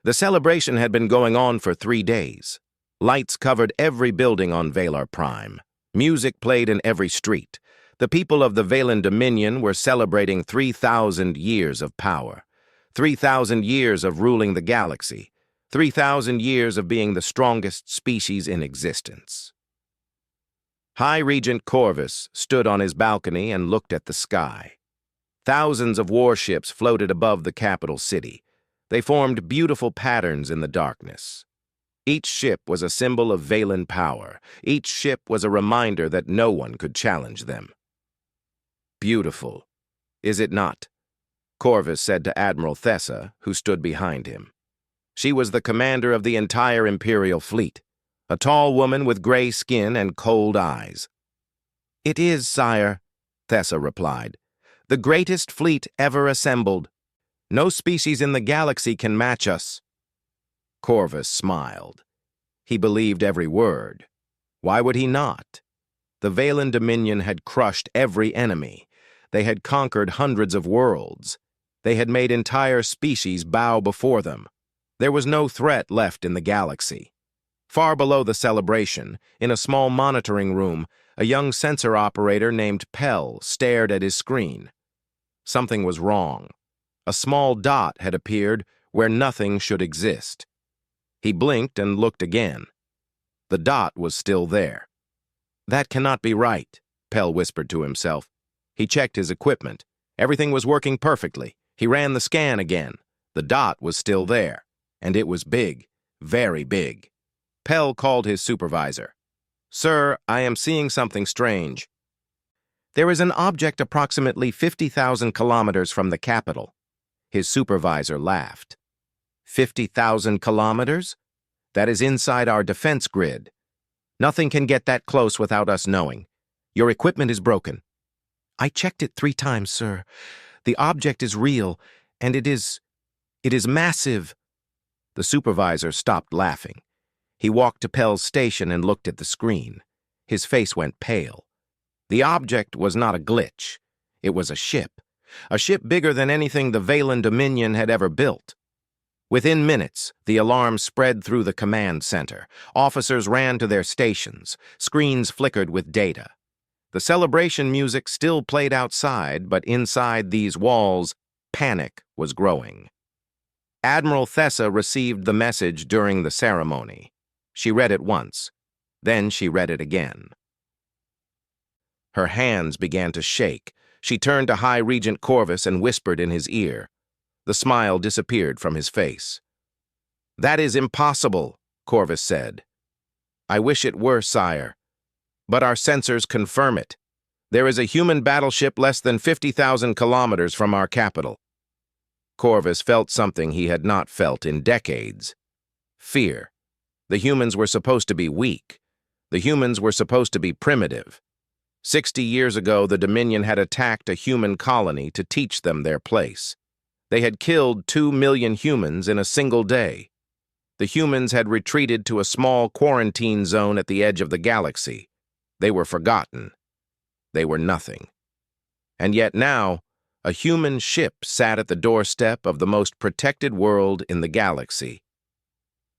The celebration had been going on for 3 days. Lights covered every building on Valar Prime. Music played in every street. The people of the Valan Dominion were celebrating 3,000 years of power, 3,000 years of ruling the galaxy, 3,000 years of being the strongest species in existence. High Regent Corvus stood on his balcony and looked at the sky. Thousands of warships floated above the capital city. They formed beautiful patterns in the darkness. Each ship was a symbol of Valan power. Each ship was a reminder that no one could challenge them. Beautiful, is it not? Corvus said to Admiral Thessa, who stood behind him. She was the commander of the entire Imperial fleet, a tall woman with gray skin and cold eyes. "It is, sire," Thessa replied. "The greatest fleet ever assembled. No species in the galaxy can match us." Corvus smiled. He believed every word. Why would he not? The Valan Dominion had crushed every enemy. They had conquered hundreds of worlds. They had made entire species bow before them. There was no threat left in the galaxy. Far below the celebration, in a small monitoring room, a young sensor operator named Pell stared at his screen. Something was wrong. A small dot had appeared where nothing should exist. He blinked and looked again. The dot was still there. "That cannot be right," Pell whispered to himself. He checked his equipment. Everything was working perfectly. He ran the scan again. The dot was still there, and it was big, very big. Pell called his supervisor. "Sir, I am seeing something strange." "There is an object approximately 50,000 kilometers from the capital." His supervisor laughed. 50,000 kilometers? That is inside our defense grid. Nothing can get that close without us knowing. Your equipment is broken." "I checked it 3 times, sir. The object is real, and it is massive." The supervisor stopped laughing. He walked to Pell's station and looked at the screen. His face went pale. The object was not a glitch. It was a ship bigger than anything the Valan Dominion had ever built. Within minutes, the alarm spread through the command center. Officers ran to their stations. Screens flickered with data. The celebration music still played outside, but inside these walls, panic was growing. Admiral Thessa received the message during the ceremony. She read it once. Then she read it again. Her hands began to shake. She turned to High Regent Corvus and whispered in his ear. The smile disappeared from his face. "That is impossible," Corvus said. "I wish it were, sire. But our sensors confirm it. There is a human battleship less than 50,000 kilometers from our capital." Corvus felt something he had not felt in decades. Fear. The humans were supposed to be weak. The humans were supposed to be primitive. 60 years ago, the Dominion had attacked a human colony to teach them their place. They had killed 2 million humans in a single day. The humans had retreated to a small quarantine zone at the edge of the galaxy. They were forgotten. They were nothing. And yet now, a human ship sat at the doorstep of the most protected world in the galaxy.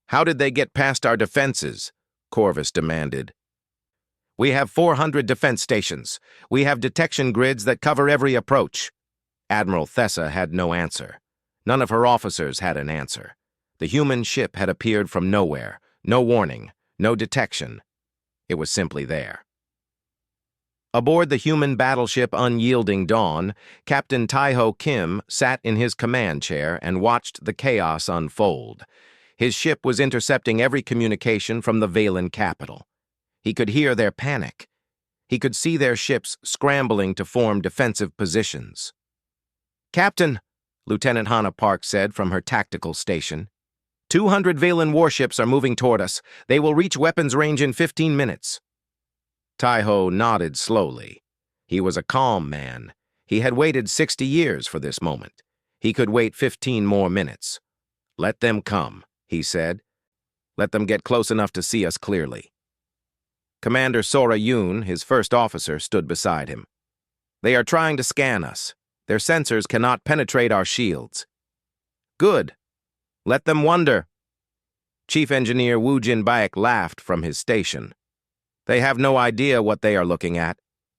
"How did they get past our defenses?" Corvus demanded. "We have 400 defense stations. We have detection grids that cover every approach." Admiral Thessa had no answer. None of her officers had an answer. The human ship had appeared from nowhere. No warning, no detection. It was simply there. Aboard the human battleship Unyielding Dawn, Captain Taiho Kim sat in his command chair and watched the chaos unfold. His ship was intercepting every communication from the Valan capital. He could hear their panic. He could see their ships scrambling to form defensive positions. "Captain," Lieutenant Hannah Park said from her tactical station, 200 Valan warships are moving toward us. They will reach weapons range in 15 minutes. Taiho nodded slowly. He was a calm man. He had waited 60 years for this moment. He could wait 15 more minutes. "Let them come," he said. "Let them get close enough to see us clearly." Commander Sora Yoon, his first officer, stood beside him. "They are trying to scan us. Their sensors cannot penetrate our shields." "Good." Let them wonder. Chief Engineer Wu Jinbaek laughed from his station. They have no idea what they are looking at.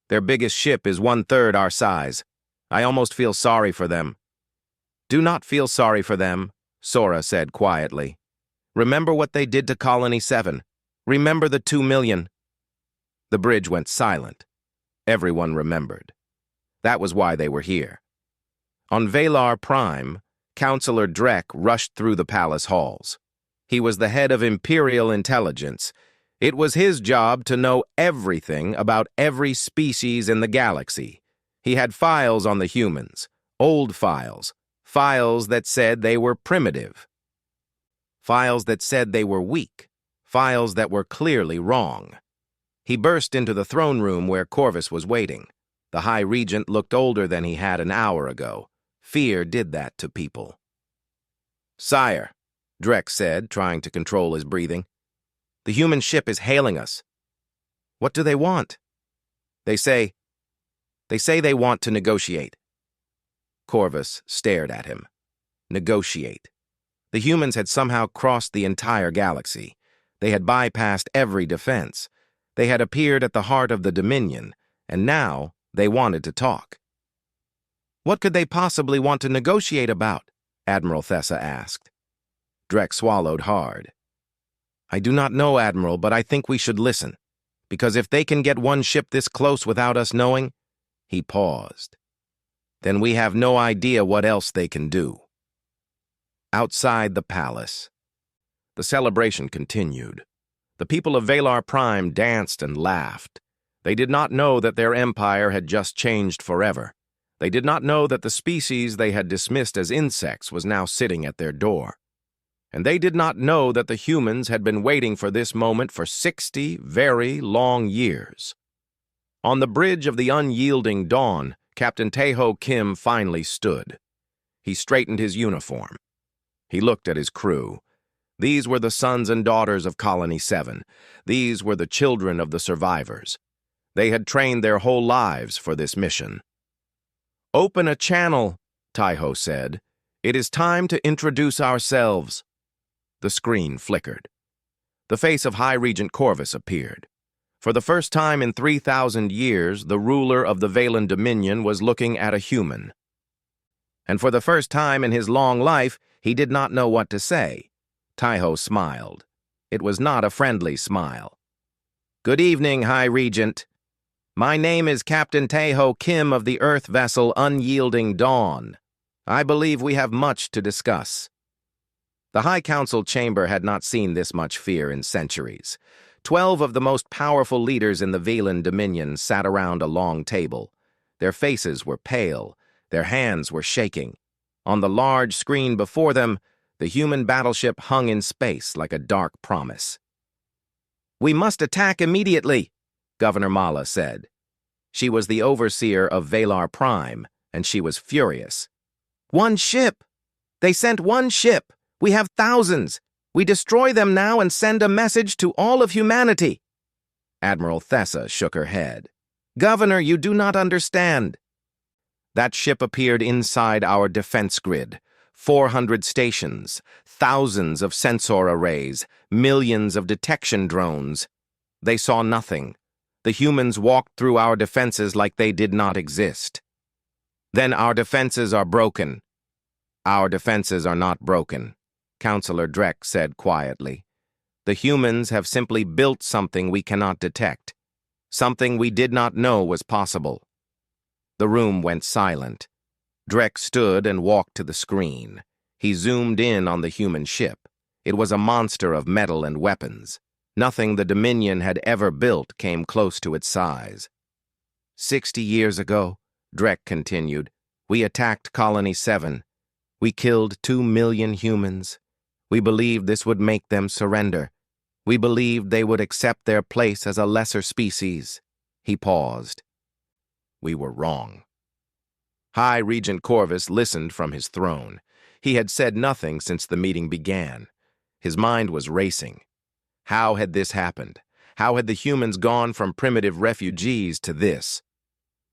Their biggest ship is 1/3 our size. I almost feel sorry for them. Do not feel sorry for them, Sora said quietly. Remember what they did to Colony 7. Remember the 2 million. The bridge went silent. Everyone remembered. That was why they were here. On Valar Prime, Counselor Drek rushed through the palace halls. He was the head of Imperial Intelligence. It was his job to know everything about every species in the galaxy. He had files on the humans, old files, files that said they were primitive, files that said they were weak, files that were clearly wrong. He burst into the throne room where Corvus was waiting. The High Regent looked older than he had an hour ago. Fear did that to people. Sire, Drek said, trying to control his breathing. The human ship is hailing us. What do they want? They say they want to negotiate. Corvus stared at him. Negotiate. The humans had somehow crossed the entire galaxy. They had bypassed every defense. They had appeared at the heart of the Dominion, and now they wanted to talk. What could they possibly want to negotiate about? Admiral Thessa asked. Drek swallowed hard. I do not know, Admiral, but I think we should listen. Because if they can get one ship this close without us knowing... He paused. Then we have no idea what else they can do. Outside the palace, the celebration continued. The people of Valar Prime danced and laughed. They did not know that their empire had just changed forever. They did not know that the species they had dismissed as insects was now sitting at their door. And they did not know that the humans had been waiting for this moment for 60 very long years. On the bridge of the unyielding dawn, Captain Taeho Kim finally stood. He straightened his uniform. He looked at his crew. These were the sons and daughters of Colony 7. These were the children of the survivors. They had trained their whole lives for this mission. Open a channel, Taeho said. It is time to introduce ourselves. The screen flickered. The face of High Regent Corvus appeared. For the first time in 3,000 years, the ruler of the Valan Dominion was looking at a human. And for the first time in his long life, he did not know what to say. Taeho smiled. It was not a friendly smile. Good evening, High Regent. My name is Captain Taeho Kim of the Earth vessel Unyielding Dawn. I believe we have much to discuss. The High Council chamber had not seen this much fear in centuries. 12 of the most powerful leaders in the Valan Dominion sat around a long table. Their faces were pale. Their hands were shaking. On the large screen before them, the human battleship hung in space like a dark promise. We must attack immediately, Governor Mala said. She was the overseer of Valar Prime, and she was furious. One ship! They sent one ship! We have thousands! We destroy them now and send a message to all of humanity! Admiral Thessa shook her head. Governor, you do not understand. That ship appeared inside our defense grid. 400 stations, thousands of sensor arrays, millions of detection drones. They saw nothing. The humans walked through our defenses like they did not exist. Then our defenses are broken. Our defenses are not broken, Counselor Drek said quietly. The humans have simply built something we cannot detect, something we did not know was possible. The room went silent. Drek stood and walked to the screen. He zoomed in on the human ship. It was a monster of metal and weapons. Nothing the Dominion had ever built came close to its size. 60 years ago, Drek continued, we attacked Colony 7. We killed 2 million humans. We believed this would make them surrender. We believed they would accept their place as a lesser species. He paused. We were wrong. High Regent Corvus listened from his throne. He had said nothing since the meeting began. His mind was racing. How had this happened? How had the humans gone from primitive refugees to this?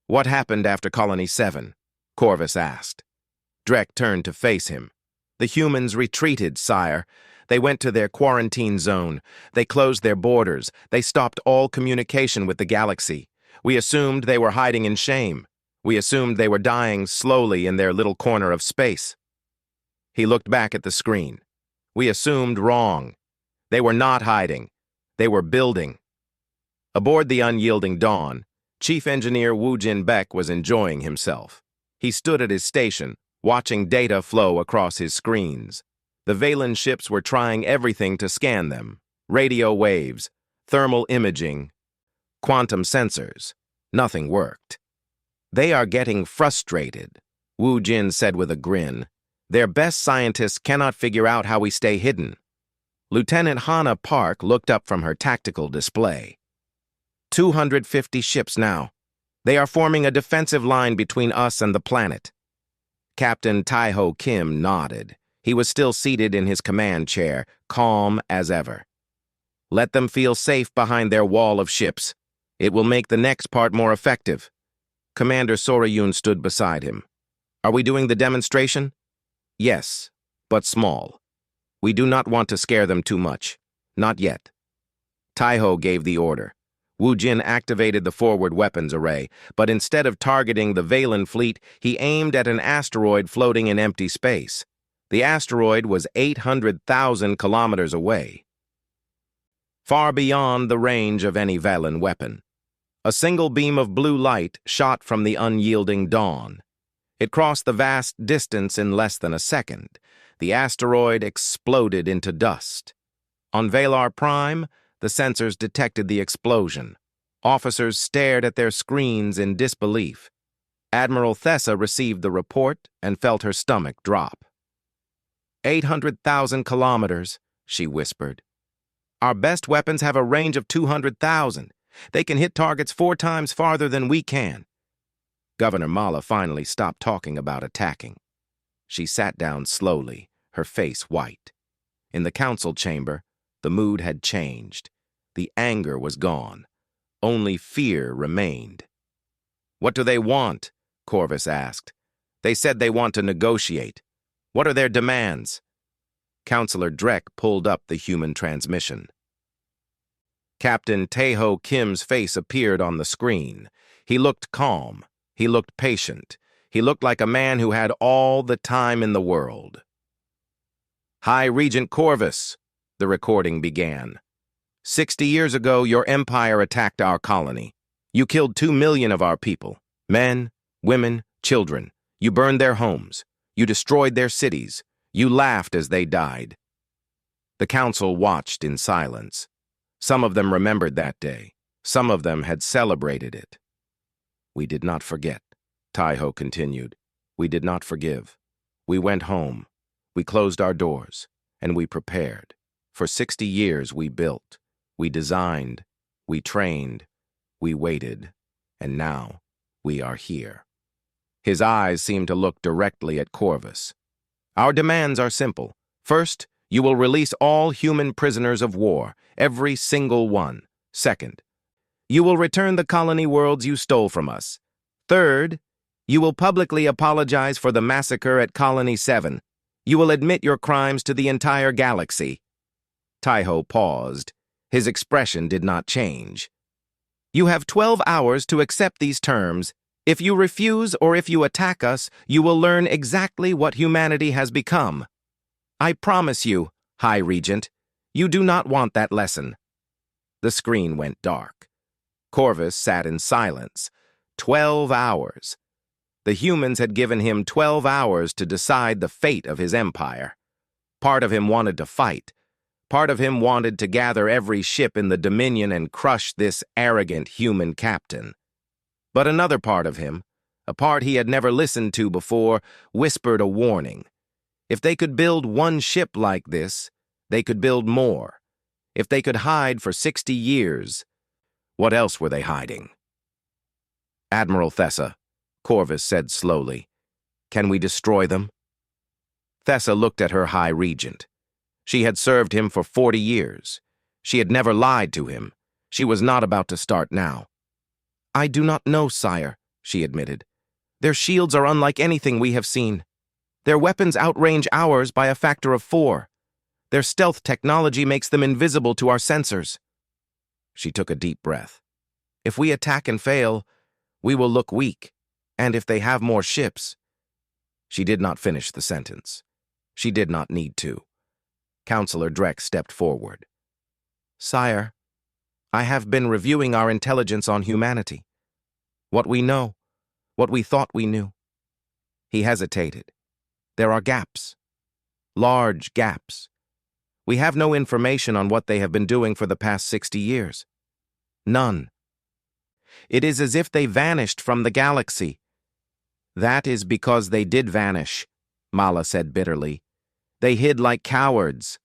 What happened after Colony 7? Corvus asked. Drek turned to face him. The humans retreated, sire. They went to their quarantine zone. They closed their borders. They stopped all communication with the galaxy. We assumed they were hiding in shame. We assumed they were dying slowly in their little corner of space. He looked back at the screen. We assumed wrong. They were not hiding. They were building. Aboard the unyielding Dawn, Chief Engineer Wu Jin-Beck was enjoying himself. He stood at his station, watching data flow across his screens. The Valen ships were trying everything to scan them. Radio waves, thermal imaging, quantum sensors. Nothing worked. They are getting frustrated, Wu Jin said with a grin. Their best scientists cannot figure out how we stay hidden. Lieutenant Hannah Park looked up from her tactical display. 250 ships now. They are forming a defensive line between us and the planet. Captain Tae-ho Kim nodded. He was still seated in his command chair, calm as ever. Let them feel safe behind their wall of ships. It will make the next part more effective. Commander Sorayun stood beside him. Are we doing the demonstration? Yes, but small. We do not want to scare them too much. Not yet. Tae-ho gave the order. Wu Jin activated the forward weapons array, but instead of targeting the Valen fleet, he aimed at an asteroid floating in empty space. The asteroid was 800,000 kilometers away, far beyond the range of any Valen weapon. A single beam of blue light shot from the unyielding Dawn. It crossed the vast distance in less than a second. The asteroid exploded into dust. On Valar Prime, the sensors detected the explosion. Officers stared at their screens in disbelief. Admiral Thessa received the report and felt her stomach drop. 800,000 kilometers, she whispered. Our best weapons have a range of 200,000. They can hit targets 4 times farther than we can. Governor Mala finally stopped talking about attacking. She sat down slowly, her face white. In the council chamber, the mood had changed. The anger was gone. Only fear remained. What do they want? Corvus asked. They said they want to negotiate. What are their demands? Counselor Drek pulled up the human transmission. Captain Tae-ho Kim's face appeared on the screen. He looked calm. He looked patient. He looked like a man who had all the time in the world. High Regent Corvus, the recording began. 60 years ago, your empire attacked our colony. You killed 2 million of our people, men, women, children. You burned their homes. You destroyed their cities. You laughed as they died. The council watched in silence. Some of them remembered that day. Some of them had celebrated it. We did not forget, Tae-ho continued. We did not forgive. We went home. We closed our doors, and we prepared. For 60 years we built. We designed. We trained. We waited. And now we are here. His eyes seemed to look directly at Corvus. Our demands are simple. First, you will release all human prisoners of war, every single one. Second, you will return the colony worlds you stole from us. Third, you will publicly apologize for the massacre at Colony 7. You will admit your crimes to the entire galaxy. Tae-ho paused. His expression did not change. You have 12 hours to accept these terms. If you refuse or if you attack us, you will learn exactly what humanity has become. I promise you, High Regent, you do not want that lesson. The screen went dark. Corvus sat in silence. 12 hours. The humans had given him 12 hours to decide the fate of his empire. Part of him wanted to fight. Part of him wanted to gather every ship in the Dominion and crush this arrogant human captain. But another part of him, a part he had never listened to before, whispered a warning. If they could build one ship like this, they could build more. If they could hide for 60 years, what else were they hiding? Admiral Thessa, Corvus said slowly, can we destroy them? Thessa looked at her High Regent. She had served him for 40 years. She had never lied to him. She was not about to start now. I do not know, sire, she admitted. Their shields are unlike anything we have seen. Their weapons outrange ours by a factor of 4. Their stealth technology makes them invisible to our sensors. She took a deep breath. If we attack and fail, we will look weak. And if they have more ships... She did not finish the sentence. She did not need to. Counselor Drek stepped forward. Sire, I have been reviewing our intelligence on humanity. What we know, what we thought we knew. He hesitated. There are gaps. Large gaps. We have no information on what they have been doing for the past 60 years. None. It is as if they vanished from the galaxy. That is because they did vanish, Mala said bitterly. They hid like cowards.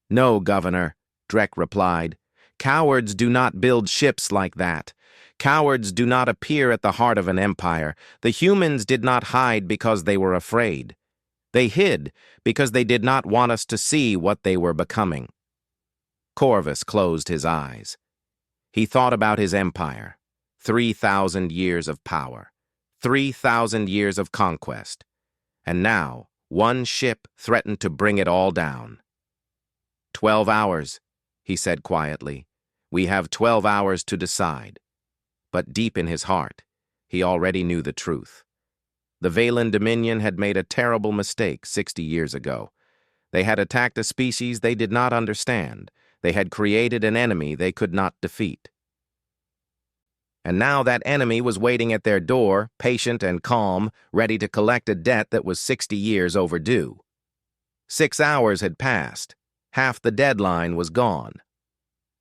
No, Governor, Drek replied. Cowards do not build ships like that. Cowards do not appear at the heart of an empire. The humans did not hide because they were afraid. They hid because they did not want us to see what they were becoming. Corvus closed his eyes. He thought about his empire. 3,000 years of power. 3,000 years of conquest. And now, one ship threatened to bring it all down. 12 hours, he said quietly. We have 12 hours to decide. But deep in his heart, he already knew the truth. The Valen Dominion had made a terrible mistake 60 years ago. They had attacked a species they did not understand. They had created an enemy they could not defeat. And now that enemy was waiting at their door, patient and calm, ready to collect a debt that was 60 years overdue. 6 hours had passed. Half the deadline was gone.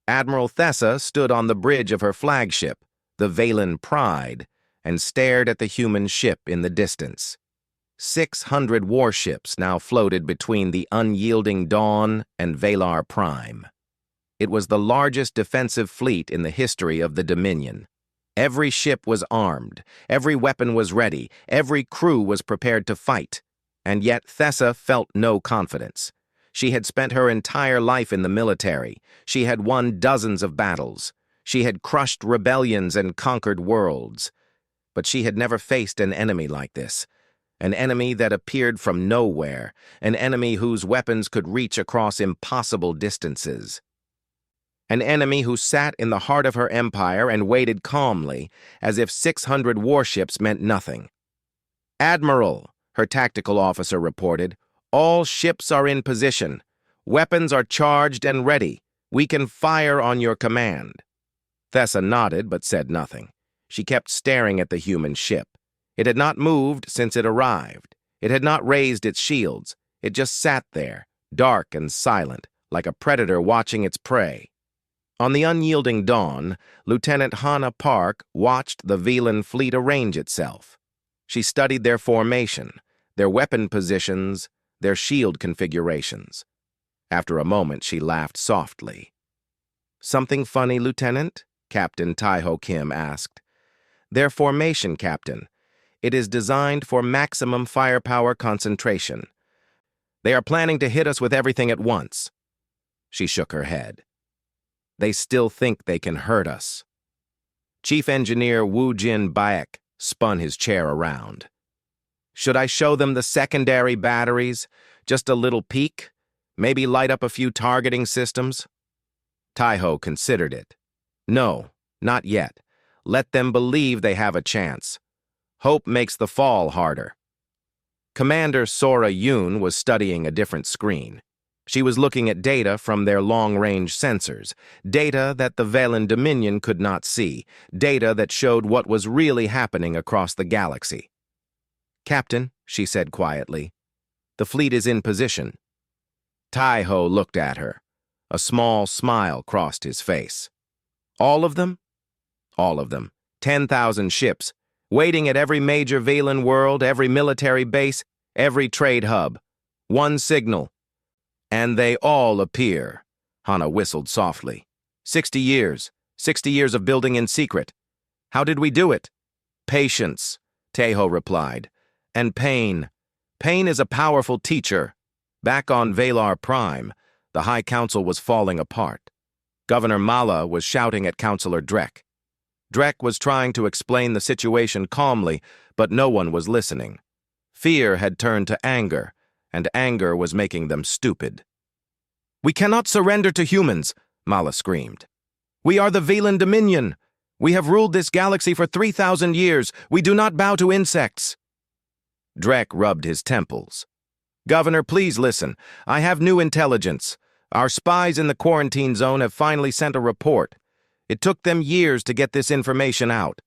Admiral Thessa stood on the bridge of her flagship, the Valen Pride, and stared at the human ship in the distance. 600 warships now floated between the unyielding Dawn and Valar Prime. It was the largest defensive fleet in the history of the Dominion. Every ship was armed, every weapon was ready, every crew was prepared to fight. And yet Thessa felt no confidence. She had spent her entire life in the military. She had won dozens of battles. She had crushed rebellions and conquered worlds. But she had never faced an enemy like this. An enemy that appeared from nowhere. An enemy whose weapons could reach across impossible distances. An enemy who sat in the heart of her empire and waited calmly, as if 600 warships meant nothing. Admiral, her tactical officer reported, all ships are in position. Weapons are charged and ready. We can fire on your command. Thessa nodded but said nothing. She kept staring at the human ship. It had not moved since it arrived. It had not raised its shields. It just sat there, dark and silent, like a predator watching its prey. On the unyielding Dawn, Lieutenant Hannah Park watched the Valen fleet arrange itself. She studied their formation, their weapon positions, their shield configurations. After a moment, she laughed softly. Something funny, Lieutenant? Captain Taiho Kim asked. Their formation, Captain. It is designed for maximum firepower concentration. They are planning to hit us with everything at once. She shook her head. They still think they can hurt us. Chief Engineer Wu Jin Baek spun his chair around. Should I show them the secondary batteries? Just a little peek? Maybe light up a few targeting systems? Taiho considered it. No, not yet. Let them believe they have a chance. Hope makes the fall harder. Commander Sora Yoon was studying a different screen. She was looking at data from their long-range sensors, data that the Valen Dominion could not see, data that showed what was really happening across the galaxy. Captain, she said quietly, the fleet is in position. Taiho looked at her. A small smile crossed his face. All of them? All of them. 10,000 ships, waiting at every major Valen world, every military base, every trade hub. One signal. And they all appear, Hannah whistled softly. 60 years. 60 years of building in secret. How did we do it? Patience, Taiho replied. And pain. Pain is a powerful teacher. Back on Valar Prime, the High Council was falling apart. Governor Mala was shouting at Councillor Drek. Drek was trying to explain the situation calmly, but no one was listening. Fear had turned to anger, and anger was making them stupid. "We cannot surrender to humans," Mala screamed. "We are the Velan Dominion. We have ruled this galaxy for 3,000 years. We do not bow to insects." Drek rubbed his temples. "Governor, please listen. I have new intelligence. Our spies in the quarantine zone have finally sent a report. It took them years to get this information out."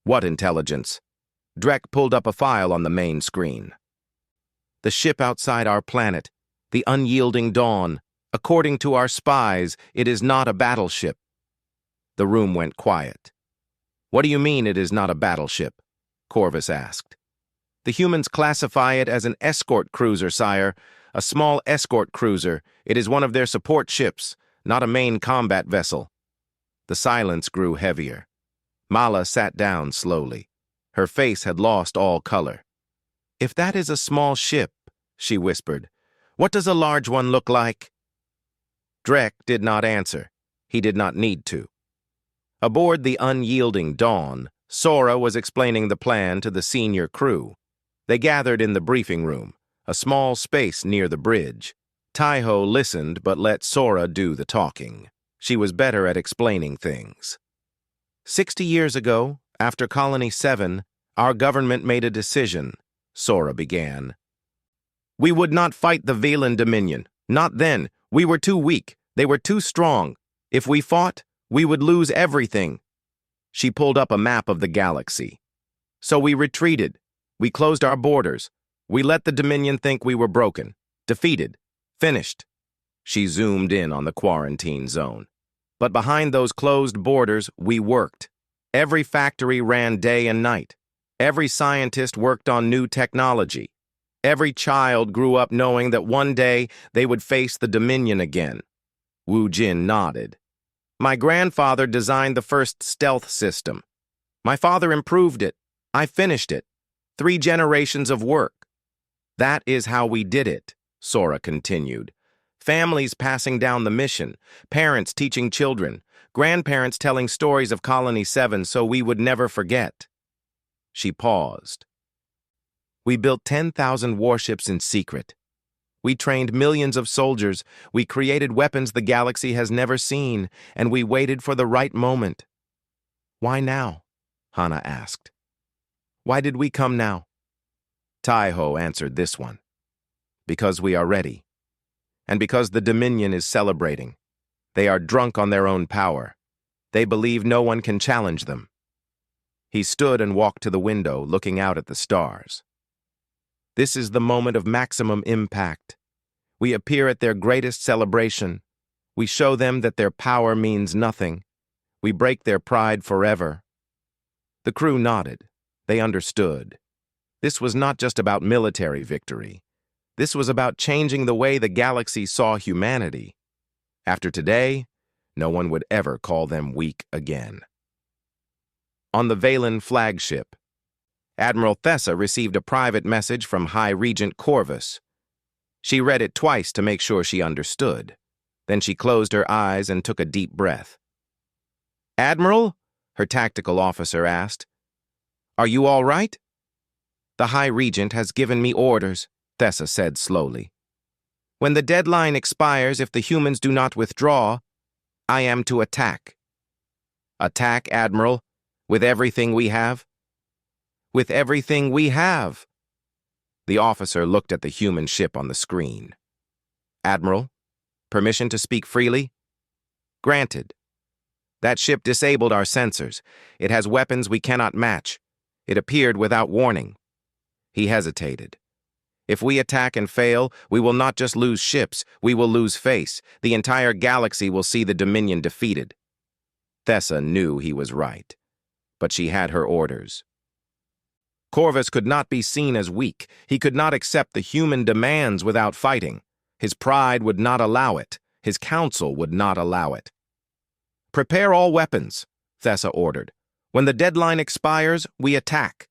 "What intelligence?" Drek pulled up a file on the main screen. "The ship outside our planet, the Unyielding Dawn. According to our spies, it is not a battleship." The room went quiet. "What do you mean it is not a battleship?" Corvus asked. "The humans classify it as an escort cruiser, sire. A small escort cruiser. It is one of their support ships, not a main combat vessel." The silence grew heavier. Mala sat down slowly. Her face had lost all color. "If that is a small ship," she whispered, "what does a large one look like?" Drek did not answer. He did not need to. Aboard the Unyielding Dawn, Sora was explaining the plan to the senior crew. They gathered in the briefing room, a small space near the bridge. Taiho listened but let Sora do the talking. She was better at explaining things. 60 years ago, after Colony 7, our government made a decision," Sora began. "We would not fight the Velan Dominion. Not then. We were too weak. They were too strong. If we fought, we would lose everything." She pulled up a map of the galaxy. "So we retreated. We closed our borders. We let the Dominion think we were broken, defeated, finished." She zoomed in on the quarantine zone. "But behind those closed borders, we worked. Every factory ran day and night. Every scientist worked on new technology. Every child grew up knowing that one day they would face the Dominion again." Wu Jin nodded. "My grandfather designed the first stealth system. My father improved it. I finished it. 3 generations of work. That is how we did it," Sora continued. "Families passing down the mission, parents teaching children, grandparents telling stories of Colony 7 so we would never forget." She paused. "We built 10,000 warships in secret. We trained millions of soldiers. We created weapons the galaxy has never seen, and we waited for the right moment." "Why now?" Hana asked. "Why did we come now?" Taiho answered this one. "Because we are ready. And because the Dominion is celebrating. They are drunk on their own power. They believe no one can challenge them." He stood and walked to the window, looking out at the stars. "This is the moment of maximum impact. We appear at their greatest celebration. We show them that their power means nothing. We break their pride forever." The crew nodded. They understood. This was not just about military victory. This was about changing the way the galaxy saw humanity. After today, no one would ever call them weak again. On the Velan flagship, Admiral Thessa received a private message from High Regent Corvus. She read it twice to make sure she understood. Then she closed her eyes and took a deep breath. "Admiral?" her tactical officer asked. "Are you all right?" "The High Regent has given me orders," Thessa said slowly. "When the deadline expires, if the humans do not withdraw, I am to attack." "Attack, Admiral? With everything we have?" "With everything we have." The officer looked at the human ship on the screen. "Admiral, permission to speak freely?" "Granted." "That ship disabled our sensors. It has weapons we cannot match. It appeared without warning." He hesitated. "If we attack and fail, we will not just lose ships, we will lose face. The entire galaxy will see the Dominion defeated." Thessa knew he was right, but she had her orders. Corvus could not be seen as weak. He could not accept the human demands without fighting. His pride would not allow it. His council would not allow it. "Prepare all weapons," Thessa ordered. "When the deadline expires, we attack."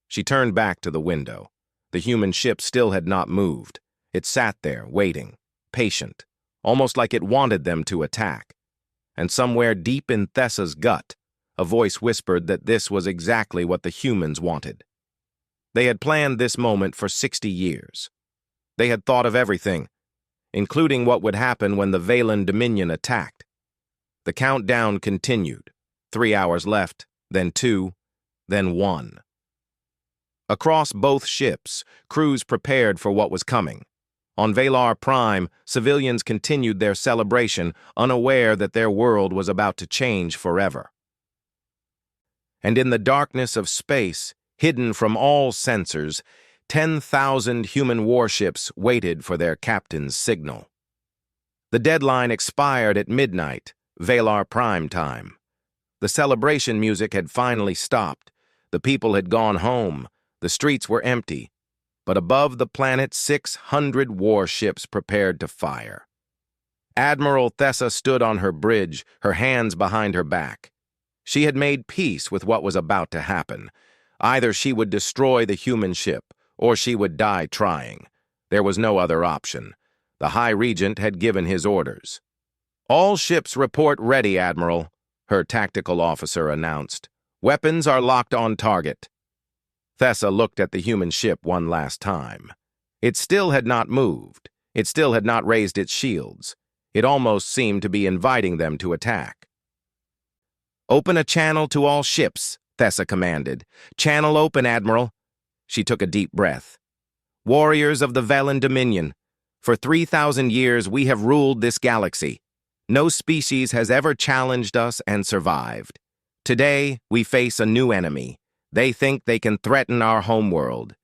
She turned back to the window. The human ship still had not moved. It sat there, waiting, patient, almost like it wanted them to attack. And somewhere deep in Thessa's gut, a voice whispered that this was exactly what the humans wanted. They had planned this moment for 60 years. They had thought of everything, including what would happen when the Valen Dominion attacked. The countdown continued. 3 hours left, then 2, then 1. Across both ships, crews prepared for what was coming. On Valar Prime, civilians continued their celebration, unaware that their world was about to change forever. And in the darkness of space, hidden from all sensors, 10,000 human warships waited for their captain's signal. The deadline expired at midnight, Valar Prime time. The celebration music had finally stopped. The people had gone home. The streets were empty. But above the planet, 600 warships prepared to fire. Admiral Thessa stood on her bridge, her hands behind her back. She had made peace with what was about to happen. Either she would destroy the human ship, or she would die trying. There was no other option. The High Regent had given his orders. "All ships report ready, Admiral," her tactical officer announced. "Weapons are locked on target." Thessa looked at the human ship one last time. It still had not moved. It still had not raised its shields. It almost seemed to be inviting them to attack. "Open a channel to all ships," Thessa commanded. "Channel open, Admiral." She took a deep breath. "Warriors of the Valen Dominion, for 3,000 years we have ruled this galaxy. No species has ever challenged us and survived. Today, we face a new enemy. They think they can threaten our homeworld.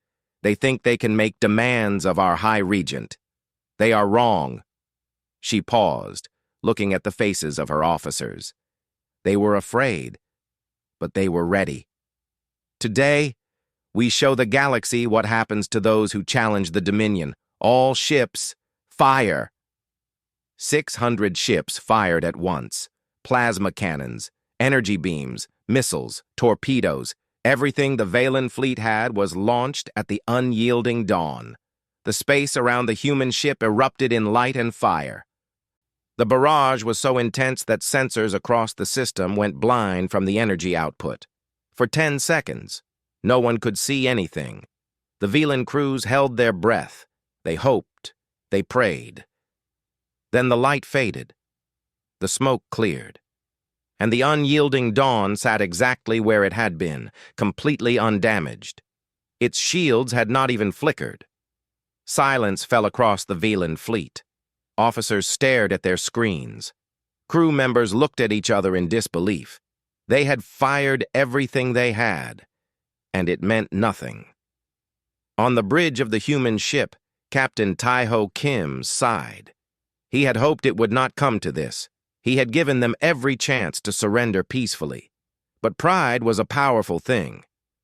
They think they can make demands of our High Regent. They are wrong." She paused, looking at the faces of her officers. They were afraid, but they were ready. "Today, we show the galaxy what happens to those who challenge the Dominion. All ships, fire!" 600 ships fired at once. Plasma cannons, energy beams, missiles, torpedoes. Everything the Valen fleet had was launched at the unyielding dawn. The space around the human ship erupted in light and fire. The barrage was so intense that sensors across the system went blind from the energy output. For 10 seconds, no one could see anything. The Valen crews held their breath. They hoped. They prayed. Then the light faded. The smoke cleared. And the unyielding dawn sat exactly where it had been, completely undamaged. Its shields had not even flickered. Silence fell across the Valen fleet. Officers stared at their screens. Crew members looked at each other in disbelief. They had fired everything they had, and it meant nothing. On the bridge of the human ship, Captain Taiho Kim sighed. He had hoped it would not come to this. He had given them every chance to surrender peacefully. But pride was a powerful thing.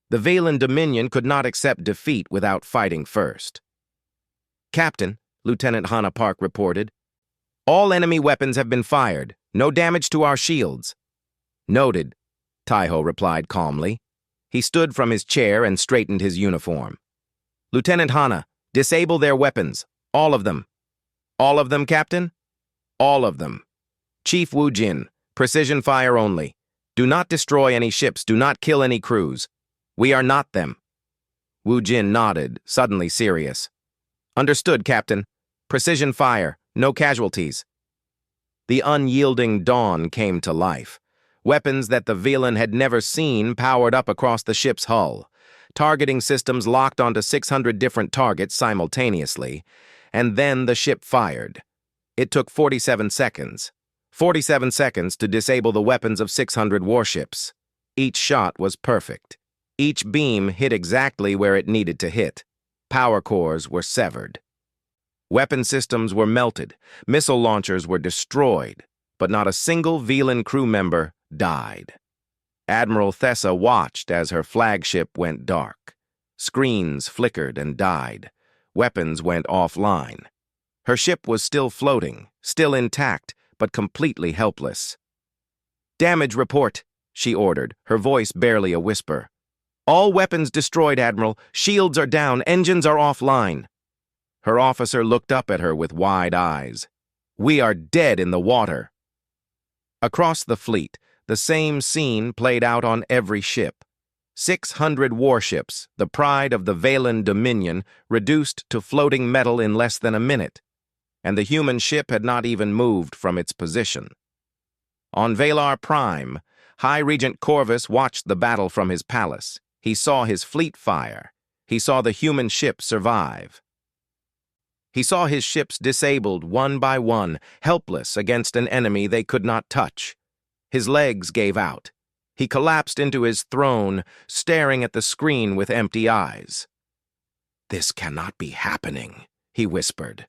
The Valen Dominion could not accept defeat without fighting first. "Captain," Lieutenant Hannah Park reported, "all enemy weapons have been fired. No damage to our shields." "Noted," Taiho replied calmly. He stood from his chair and straightened his uniform. "Lieutenant Hannah, disable their weapons. All of them." "All of them, Captain?" "All of them. Chief Wu Jin, precision fire only. Do not destroy any ships, do not kill any crews. We are not them." Wu Jin nodded, suddenly serious. "Understood, Captain. Precision fire, no casualties." The unyielding dawn came to life. Weapons that the Valen had never seen powered up across the ship's hull. Targeting systems locked onto 600 different targets simultaneously, and then the ship fired. It took 47 seconds. 47 seconds to disable the weapons of 600 warships. Each shot was perfect. Each beam hit exactly where it needed to hit. Power cores were severed. Weapon systems were melted. Missile launchers were destroyed, but not a single Valen crew member died. Admiral Thessa watched as her flagship went dark. Screens flickered and died. Weapons went offline. Her ship was still floating, still intact, but completely helpless. "Damage report," she ordered, her voice barely a whisper. "All weapons destroyed, Admiral. Shields are down, engines are offline." Her officer looked up at her with wide eyes. "We are dead in the water." Across the fleet, the same scene played out on every ship. 600 warships, the pride of the Valen Dominion, reduced to floating metal in less than a minute, and the human ship had not even moved from its position. On Valar Prime, High Regent Corvus watched the battle from his palace. He saw his fleet fire. He saw the human ship survive. He saw his ships disabled one by one, helpless against an enemy they could not touch. His legs gave out. He collapsed into his throne, staring at the screen with empty eyes. "This cannot be happening," he whispered.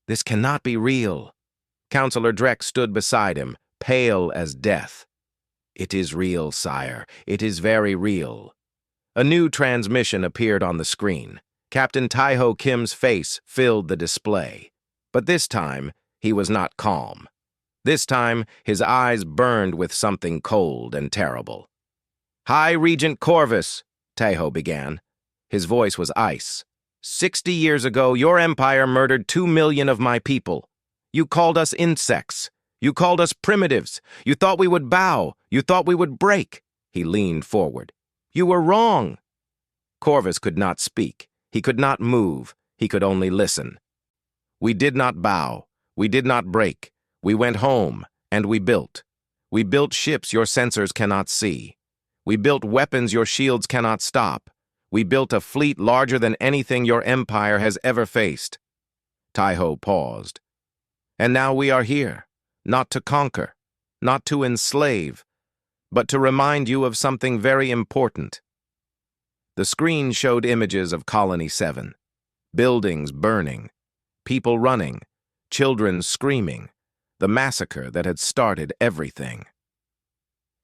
"This cannot be real." Counselor Drek stood beside him, pale as death. "It is real, sire. It is very real." A new transmission appeared on the screen. Captain Taiho Kim's face filled the display. But this time, he was not calm. This time, his eyes burned with something cold and terrible. "High Regent Corvus," Taiho began. His voice was ice. 60 years ago, your empire murdered 2 million of my people. You called us insects. You called us primitives. You thought we would bow. You thought we would break." He leaned forward. "You were wrong." Corvus could not speak. He could not move. He could only listen. "We did not bow. We did not break. We went home, and we built. We built ships your sensors cannot see. We built weapons your shields cannot stop. We built a fleet larger than anything your empire has ever faced." Taiho paused. "And now we are here, not to conquer, not to enslave, but to remind you of something very important." The screen showed images of Colony 7, buildings burning, people running, children screaming, the massacre that had started everything.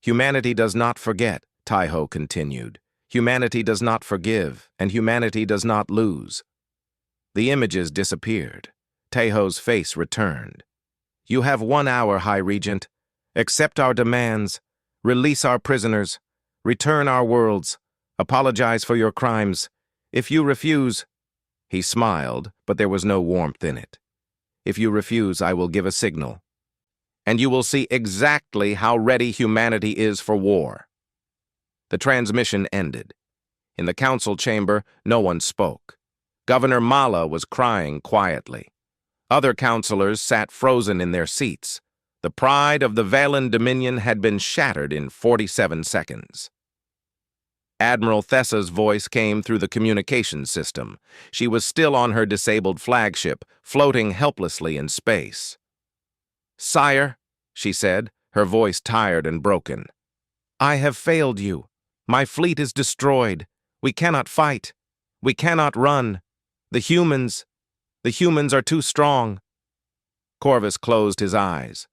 "Humanity does not forget," Taiho continued. "Humanity does not forgive, and humanity does not lose." The images disappeared. Taiho's face returned. "You have 1 hour, High Regent. Accept our demands. Release our prisoners. Return our worlds. Apologize for your crimes. If you refuse—" He smiled, but there was no warmth in it. "If you refuse, I will give a signal. And you will see exactly how ready humanity is for war." The transmission ended. In the council chamber, no one spoke. Governor Mala was crying quietly. Other councilors sat frozen in their seats. The pride of the Valen Dominion had been shattered in 47 seconds. Admiral Thessa's voice came through the communications system. She was still on her disabled flagship, floating helplessly in space. "Sire," she said, her voice tired and broken, "I have failed you. My fleet is destroyed. We cannot fight. We cannot run. The humans are too strong." Corvus closed his eyes.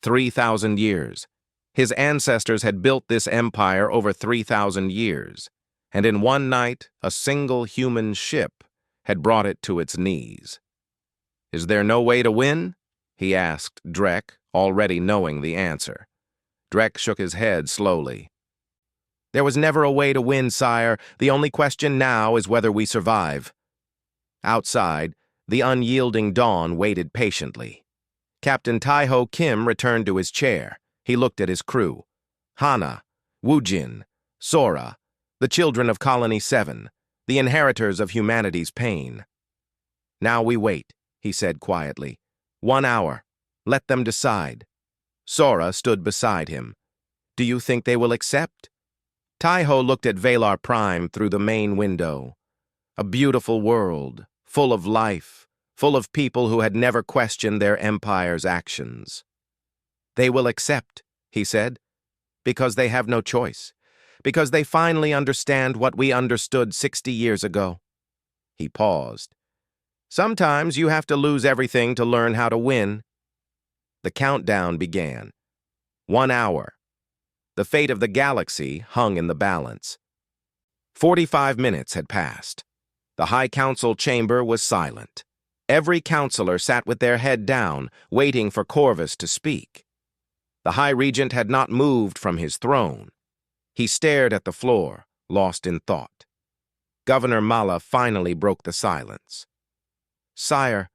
3,000 years. His ancestors had built this empire over 3,000 years, and in one night, a single human ship had brought it to its knees. "Is there no way to win?" he asked Drek, already knowing the answer. Drek shook his head slowly. "There was never a way to win, sire. The only question now is whether we survive." Outside, the unyielding dawn waited patiently. Captain Taiho Kim returned to his chair. He looked at his crew. Hana, Woojin, Sora, the children of Colony 7, the inheritors of humanity's pain. "Now we wait," he said quietly. 1 hour. Let them decide." Sora stood beside him. "Do you think they will accept?" Taiho looked at Valar Prime through the main window. A beautiful world, full of life, full of people who had never questioned their empire's actions. "They will accept," he said, "because they have no choice, because they finally understand what we understood 60 years ago." He paused. "Sometimes you have to lose everything to learn how to win." The countdown began. 1 hour. The fate of the galaxy hung in the balance. 45 minutes had passed. The High Council chamber was silent. Every counselor sat with their head down, waiting for Corvus to speak. The High Regent had not moved from his throne. He stared at the floor, lost in thought. Governor Mala finally broke the silence. "Sire,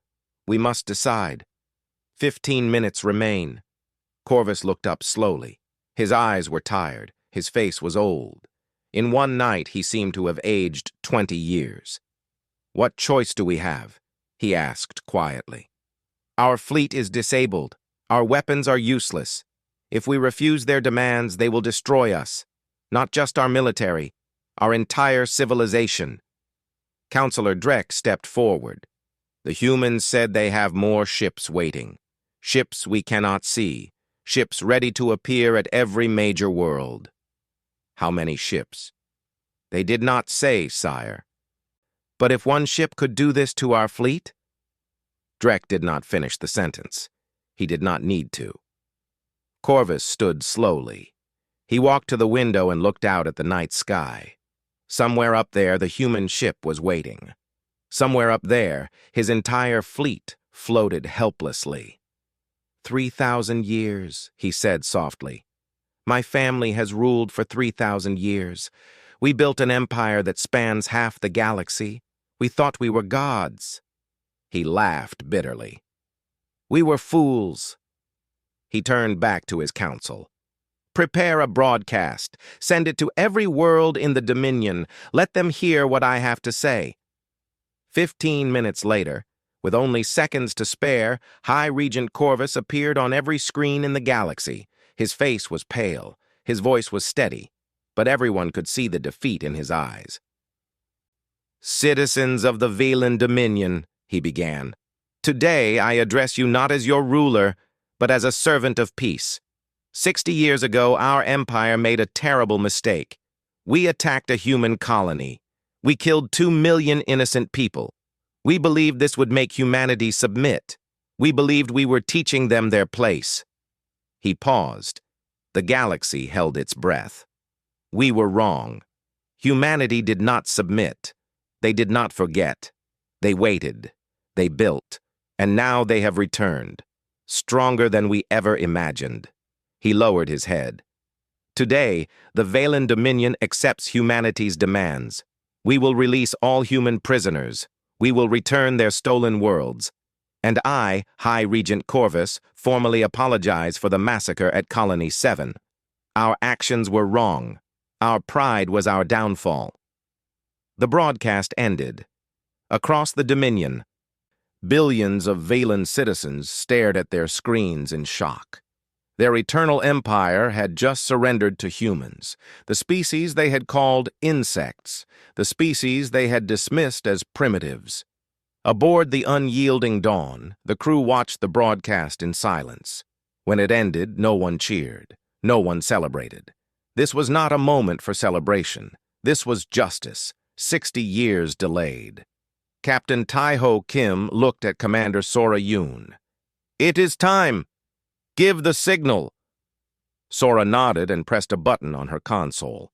we must decide. 15 minutes remain." Corvus looked up slowly. His eyes were tired. His face was old. In one night, he seemed to have aged 20 years. "What choice do we have?" he asked quietly. "Our fleet is disabled. Our weapons are useless. If we refuse their demands, they will destroy us. Not just our military, our entire civilization." Counselor Drek stepped forward. "The humans said they have more ships waiting. Ships we cannot see. Ships ready to appear at every major world." "How many ships?" "They did not say, sire." "But if one ship could do this to our fleet?" Drek did not finish the sentence. He did not need to. Corvus stood slowly. He walked to the window and looked out at the night sky. Somewhere up there, the human ship was waiting. Somewhere up there, his entire fleet floated helplessly. 3,000 years, he said softly. "My family has ruled for 3,000 years. We built an empire that spans half the galaxy. We thought we were gods." He laughed bitterly. "We were fools." He turned back to his council. "Prepare a broadcast. Send it to every world in the Dominion. Let them hear what I have to say." 15 minutes later, with only seconds to spare, High Regent Corvus appeared on every screen in the galaxy. His face was pale. His voice was steady, but everyone could see the defeat in his eyes. "Citizens of the Velan Dominion," he began, "today I address you not as your ruler, but as a servant of peace. 60 years ago, our empire made a terrible mistake. We attacked a human colony. We killed 2 million innocent people. We believed this would make humanity submit. We believed we were teaching them their place." He paused. The galaxy held its breath. "We were wrong. Humanity did not submit. They did not forget. They waited. They built. And now they have returned, stronger than we ever imagined." He lowered his head. "Today, the Velan Dominion accepts humanity's demands. We will release all human prisoners. We will return their stolen worlds. And I, High Regent Corvus, formally apologize for the massacre at Colony 7. Our actions were wrong. Our pride was our downfall." The broadcast ended. Across the Dominion, billions of Velan citizens stared at their screens in shock. Their eternal empire had just surrendered to humans, the species they had called insects, the species they had dismissed as primitives. Aboard the unyielding Dawn, the crew watched the broadcast in silence. When it ended, no one cheered. No one celebrated. This was not a moment for celebration. This was justice, 60 years delayed. Captain Tai-Ho Kim looked at Commander Sora Yoon. "It is time. Give the signal." Sora nodded and pressed a button on her console.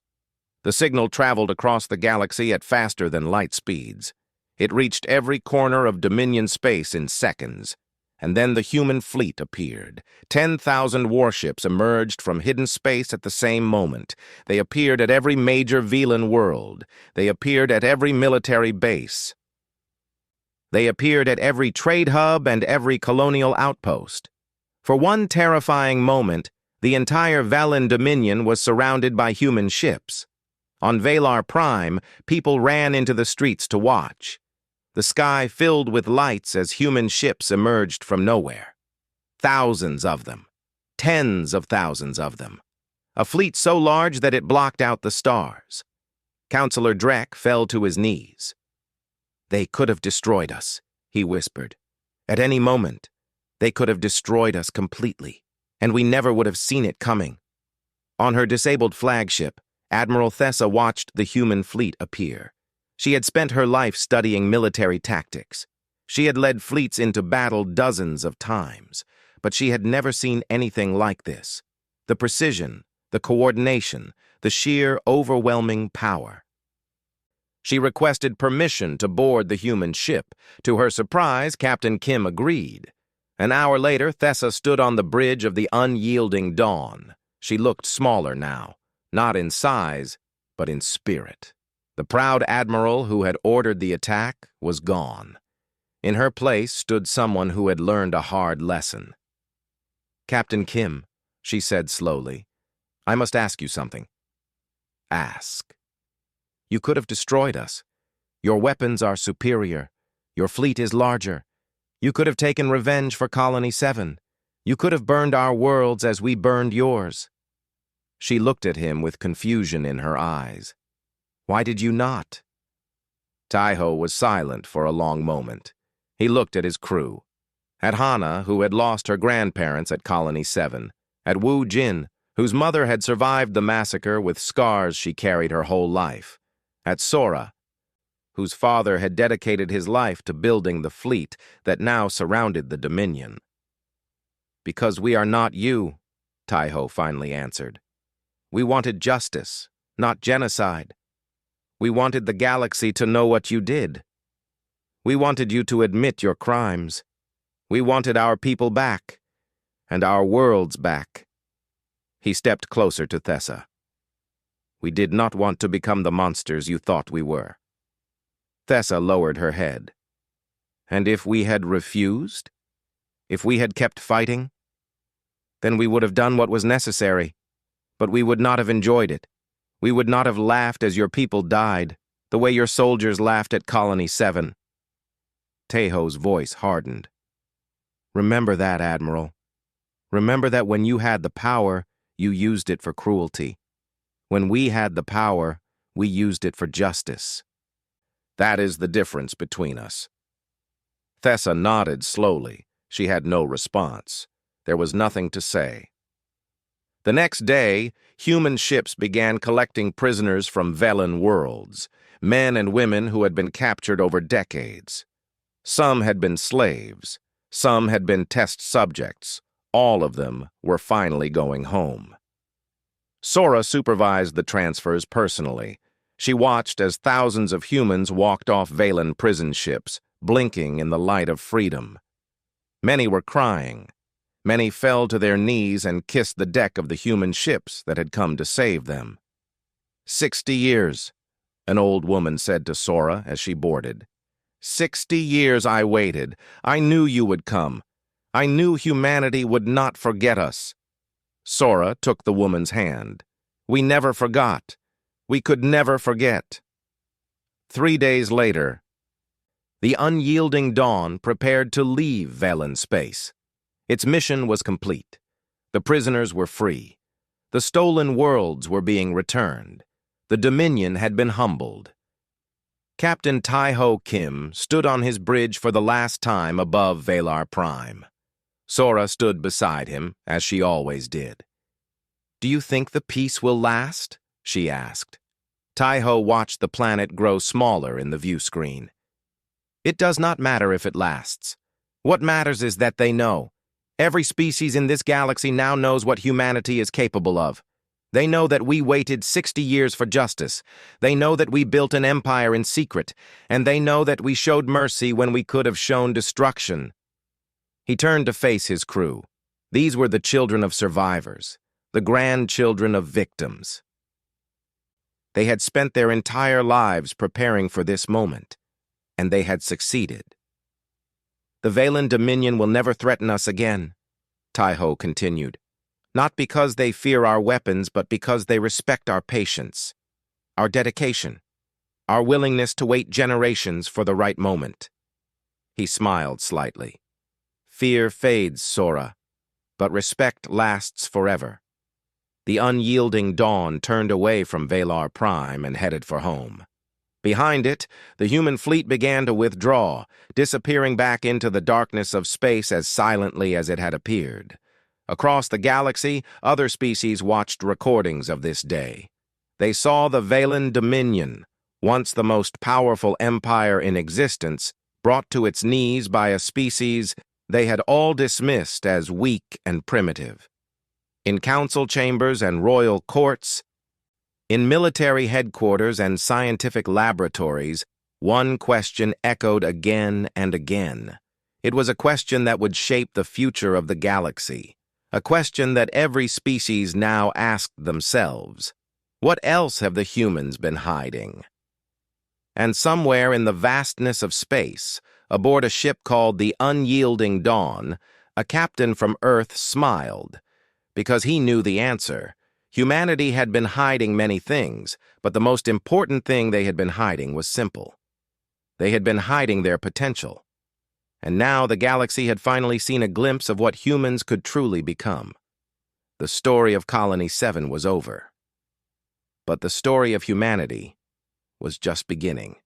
The signal traveled across the galaxy at faster than light speeds. It reached every corner of Dominion space in seconds. And then the human fleet appeared. 10,000 warships emerged from hidden space at the same moment. They appeared at every major Velan world. They appeared at every military base. They appeared at every trade hub and every colonial outpost. For one terrifying moment, the entire Velan Dominion was surrounded by human ships. On Valar Prime, people ran into the streets to watch. The sky filled with lights as human ships emerged from nowhere. Thousands of them. Tens of thousands of them. A fleet so large that it blocked out the stars. Counselor Drek fell to his knees. "They could have destroyed us," he whispered. "At any moment, they could have destroyed us completely, and we never would have seen it coming." On her disabled flagship, Admiral Thessa watched the human fleet appear. She had spent her life studying military tactics. She had led fleets into battle dozens of times, but she had never seen anything like this. The precision, the coordination, the sheer, overwhelming power. She requested permission to board the human ship. To her surprise, Captain Kim agreed. An hour later, Thessa stood on the bridge of the unyielding Dawn. She looked smaller now, not in size, but in spirit. The proud admiral who had ordered the attack was gone. In her place stood someone who had learned a hard lesson. "Captain Kim," she said slowly, "I must ask you something." "Ask." You could have destroyed us. Your weapons are superior. Your fleet is larger. You could have taken revenge for Colony 7. You could have burned our worlds as we burned yours." She looked at him with confusion in her eyes. "Why did you not?" Taiho was silent for a long moment. He looked at his crew. At Hana, who had lost her grandparents at Colony 7. At Wu Jin, whose mother had survived the massacre with scars she carried her whole life. At Sora, whose father had dedicated his life to building the fleet that now surrounded the Dominion. "Because we are not you," Taiho finally answered. "We wanted justice, not genocide. We wanted the galaxy to know what you did. We wanted you to admit your crimes. We wanted our people back, and our worlds back." He stepped closer to Thessa. "We did not want to become the monsters you thought we were." Thessa lowered her head. "And if we had refused? If we had kept fighting? Then we would have done what was necessary, but we would not have enjoyed it. We would not have laughed as your people died, the way your soldiers laughed at Colony 7. Taiho's voice hardened. "Remember that, Admiral. Remember that when you had the power, you used it for cruelty. When we had the power, we used it for justice. That is the difference between us." Thessa nodded slowly. She had no response. There was nothing to say. The next day, human ships began collecting prisoners from Velen worlds, men and women who had been captured over decades. Some had been slaves. Some had been test subjects. All of them were finally going home. Sora supervised the transfers personally. She watched as thousands of humans walked off Velen prison ships, blinking in the light of freedom. Many were crying. Many fell to their knees and kissed the deck of the human ships that had come to save them. 60 years, an old woman said to Sora as she boarded. 60 years I waited. I knew you would come. I knew humanity would not forget us. Sora took the woman's hand. We never forgot. We could never forget. 3 days later, the unyielding Dawn prepared to leave Velen space. Its mission was complete. The prisoners were free. The stolen worlds were being returned. The Dominion had been humbled. Captain Taiho Kim stood on his bridge for the last time above Valar Prime. Sora stood beside him, as she always did. "Do you think the peace will last?" she asked. Taiho watched the planet grow smaller in the view screen. "It does not matter if it lasts. What matters is that they know. Every species in this galaxy now knows what humanity is capable of. They know that we waited 60 years for justice. They know that we built an empire in secret, and they know that we showed mercy when we could have shown destruction." He turned to face his crew. These were the children of survivors, the grandchildren of victims. They had spent their entire lives preparing for this moment, and they had succeeded. "The Velen Dominion will never threaten us again," Taiho continued. "Not because they fear our weapons, but because they respect our patience, our dedication, our willingness to wait generations for the right moment." He smiled slightly. "Fear fades, Sora, but respect lasts forever." The unyielding Dawn turned away from Valar Prime and headed for home. Behind it, the human fleet began to withdraw, disappearing back into the darkness of space as silently as it had appeared. Across the galaxy, other species watched recordings of this day. They saw the Velen Dominion, once the most powerful empire in existence, brought to its knees by a species they had all dismissed as weak and primitive. In council chambers and royal courts, in military headquarters and scientific laboratories, one question echoed again and again. It was a question that would shape the future of the galaxy, a question that every species now asked themselves. What else have the humans been hiding? And somewhere in the vastness of space, aboard a ship called the Unyielding Dawn, a captain from Earth smiled, because he knew the answer. Humanity had been hiding many things, but the most important thing they had been hiding was simple. They had been hiding their potential. And now the galaxy had finally seen a glimpse of what humans could truly become. The story of Colony 7 was over. But the story of humanity was just beginning.